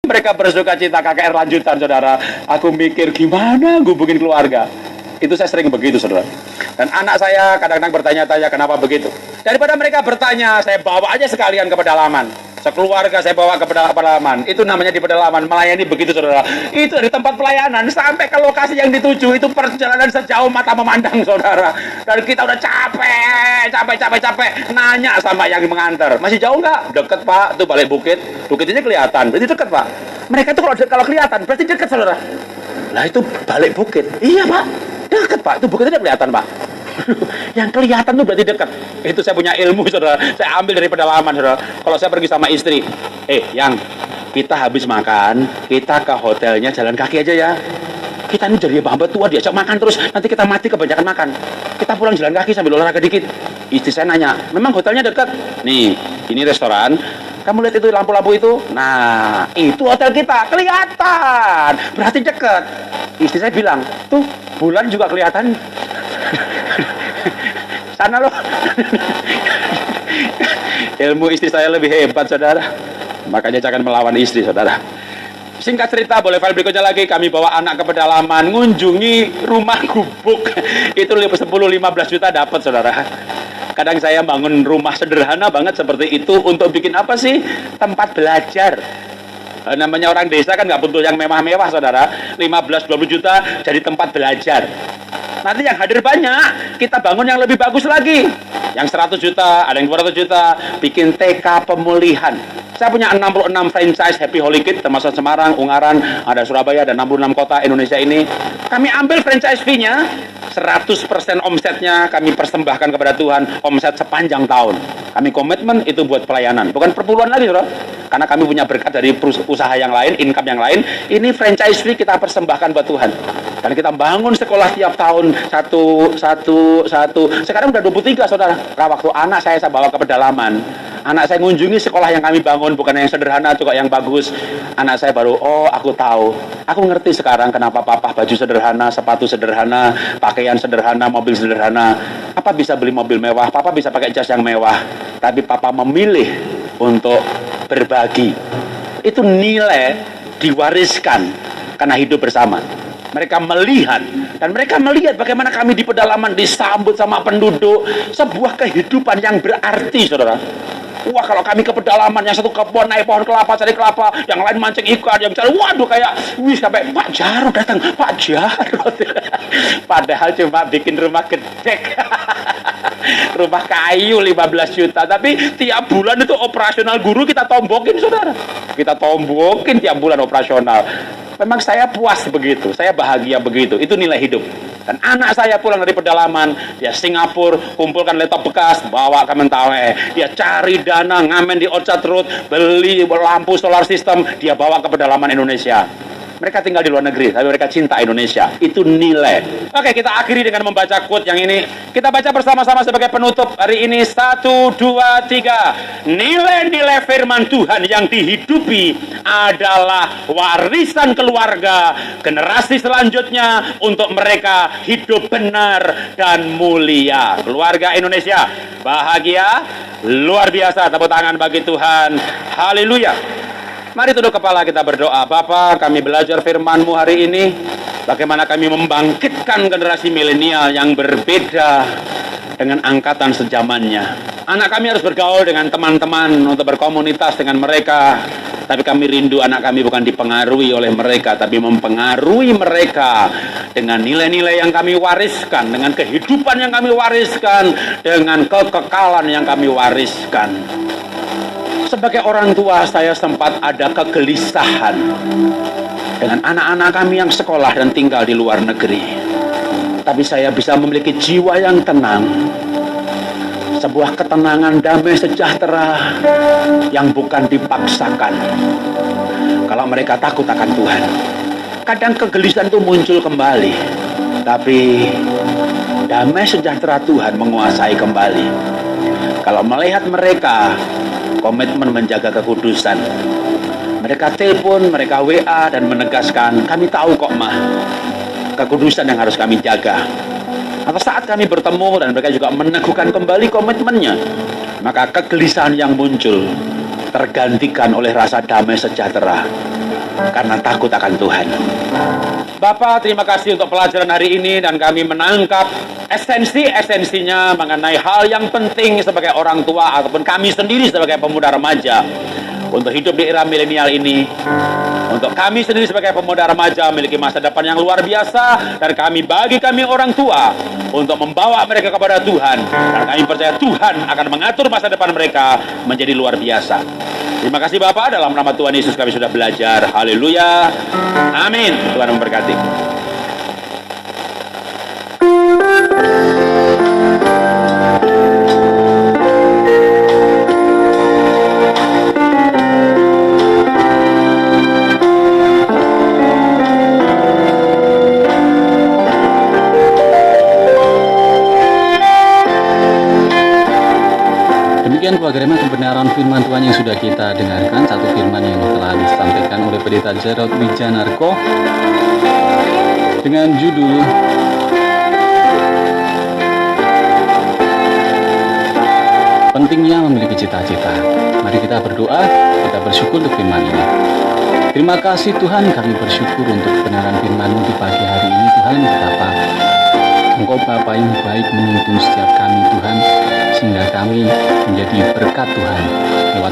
Mereka bersuka cita KKR lanjutan, saudara. Aku mikir gimana hubungin keluarga. Itu saya sering begitu, saudara. Dan anak saya kadang-kadang bertanya-tanya kenapa begitu. Daripada mereka bertanya, saya bawa aja sekalian ke pedalaman. Sekeluarga saya bawa ke pedalaman. Itu namanya di pedalaman, melayani begitu, saudara. Itu dari tempat pelayanan sampai ke lokasi yang dituju. Itu perjalanan sejauh mata memandang, saudara. Dan kita udah capek. Nanya sama yang mengantar. Masih jauh nggak? Deket, Pak. Itu balik bukit. Bukit ini kelihatan. Berarti deket, Pak. Mereka itu kalau kelihatan, berarti deket, saudara. Lah itu balik bukit. Iya, Pak. Deket, Pak. Itu bukitnya kelihatan, Pak. Yang kelihatan tuh berarti dekat. Itu saya punya ilmu, saudara. Saya ambil dari pedalaman, saudara. Kalau saya pergi sama istri, yang kita habis makan, kita ke hotelnya jalan kaki aja ya. Kita ini jadi hamba tua diajak makan terus, nanti kita mati kebanyakan makan. Kita pulang jalan kaki sambil olahraga dikit. Istri saya nanya, memang hotelnya dekat? Nih, ini restoran. Kamu lihat itu lampu-lampu itu? Nah, itu hotel kita. Kelihatan. Berarti dekat. Istri saya bilang, tuh bulan juga kelihatan. Sana loh. Ilmu istri saya lebih hebat, saudara. Makanya jangan melawan istri, saudara. Singkat cerita, boleh file berikutnya lagi. Kami bawa anak ke pedalaman, ngunjungi rumah gubuk. Itu 10-15 juta dapat, saudara. Kadang saya bangun rumah sederhana banget seperti itu untuk bikin apa sih? Tempat belajar. Namanya orang desa kan nggak butuh yang mewah-mewah, saudara. 15-20 juta jadi tempat belajar. Nanti yang hadir banyak, kita bangun yang lebih bagus lagi. Yang 100 juta, ada yang 200 juta, bikin TK pemulihan. Saya punya 66 franchise Happy Holy Kid, termasuk Semarang, Ungaran, ada Surabaya, ada 66 kota Indonesia ini. Kami ambil franchise fee-nya, 100% omsetnya kami persembahkan kepada Tuhan, omset sepanjang tahun. Kami komitmen itu buat pelayanan, bukan perpuluhan lagi, saudara. Karena kami punya berkat dari usaha yang lain, income yang lain. Ini franchise fee kita persembahkan buat Tuhan. Dan kita bangun sekolah tiap tahun satu. Sekarang udah 23, saudara. Nah, waktu anak saya bawa ke pedalaman, anak saya ngunjungi sekolah yang kami bangun, bukan yang sederhana, juga yang bagus. Anak saya baru, aku tahu. Aku ngerti sekarang kenapa papa baju sederhana, sepatu sederhana, pakaian sederhana, mobil sederhana. Papa bisa beli mobil mewah, papa bisa pakai jas yang mewah. Tapi papa memilih untuk berbagi. Itu nilai diwariskan karena hidup bersama. Mereka melihat, dan mereka melihat bagaimana kami di pedalaman disambut sama penduduk, sebuah kehidupan yang berarti, saudara. Wah, kalau kami ke pedalaman, yang satu kebun naik pohon kelapa, cari kelapa, yang lain mancing ikan, yang cari, waduh, kayak sampai Pak Jarod datang, Pak Jarod. Padahal cuma bikin rumah gedek. Rumah kayu 15 juta, tapi tiap bulan itu operasional guru kita tombokin, saudara. Kita tombokin tiap bulan operasional. Memang saya puas begitu, saya bahagia begitu. Itu nilai hidup. Dan anak saya pulang dari pedalaman, dia Singapura, kumpulkan laptop bekas, bawa ke Mentawai. Dia cari dana, ngamen di Orchard Road, beli lampu solar system, dia bawa ke pedalaman Indonesia. Mereka tinggal di luar negeri, tapi mereka cinta Indonesia. Itu nilai. Oke, kita akhiri dengan membaca quote yang ini. Kita baca bersama-sama sebagai penutup hari ini. 1, 2, 3. Nilai-nilai firman Tuhan yang dihidupi adalah warisan keluarga generasi selanjutnya untuk mereka hidup benar dan mulia. Keluarga Indonesia bahagia, luar biasa. Tepuk tangan bagi Tuhan. Haleluya. Mari tunduk kepala, kita berdoa. Bapa, kami belajar firman-Mu hari ini. Bagaimana kami membangkitkan generasi milenial yang berbeda dengan angkatan sejamannya. Anak kami harus bergaul dengan teman-teman untuk berkomunitas dengan mereka. Tapi kami rindu anak kami bukan dipengaruhi oleh mereka, tapi mempengaruhi mereka dengan nilai-nilai yang kami wariskan, dengan kehidupan yang kami wariskan, dengan kekekalan yang kami wariskan. Sebagai orang tua, saya sempat ada kegelisahan dengan anak-anak kami yang sekolah dan tinggal di luar negeri. Tapi saya bisa memiliki jiwa yang tenang, sebuah ketenangan damai sejahtera yang bukan dipaksakan. Kalau mereka takut akan Tuhan, kadang kegelisahan itu muncul kembali, tapi damai sejahtera Tuhan menguasai kembali. Kalau melihat mereka komitmen menjaga kekudusan, mereka telepon, mereka WA dan menegaskan, kami tahu kok mah, kekudusan yang harus kami jaga. Atau saat kami bertemu dan mereka juga meneguhkan kembali komitmennya, maka kegelisahan yang muncul tergantikan oleh rasa damai sejahtera. karena takut akan Tuhan. Bapak, terima kasih untuk pelajaran hari ini dan kami menangkap esensinya mengenai hal yang penting sebagai orang tua ataupun kami sendiri sebagai pemuda remaja untuk hidup di era milenial ini. Untuk kami sendiri sebagai pemuda remaja memiliki masa depan yang luar biasa, dan bagi kami orang tua untuk membawa mereka kepada Tuhan, dan kami percaya Tuhan akan mengatur masa depan mereka menjadi luar biasa. Terima kasih Bapak, dalam nama Tuhan Yesus kami sudah belajar. Haleluya, amin. Tuhan memberkati. Demikian keluarga Rema kebenaran firman Tuhan yang sudah kita dengarkan. Satu firman yang telah disampaikan oleh Pendeta Jarod Wijanarko dengan judul Pentingnya Memiliki Cita-Cita. Mari kita berdoa, kita bersyukur untuk firman ini. Terima kasih Tuhan, kami bersyukur untuk kebenaran firman-Mu di pagi hari ini Tuhan. Betapa Engkau Bapa yang baik menuntun setiap kami Tuhan, sehingga kami menjadi berkat Tuhan lewat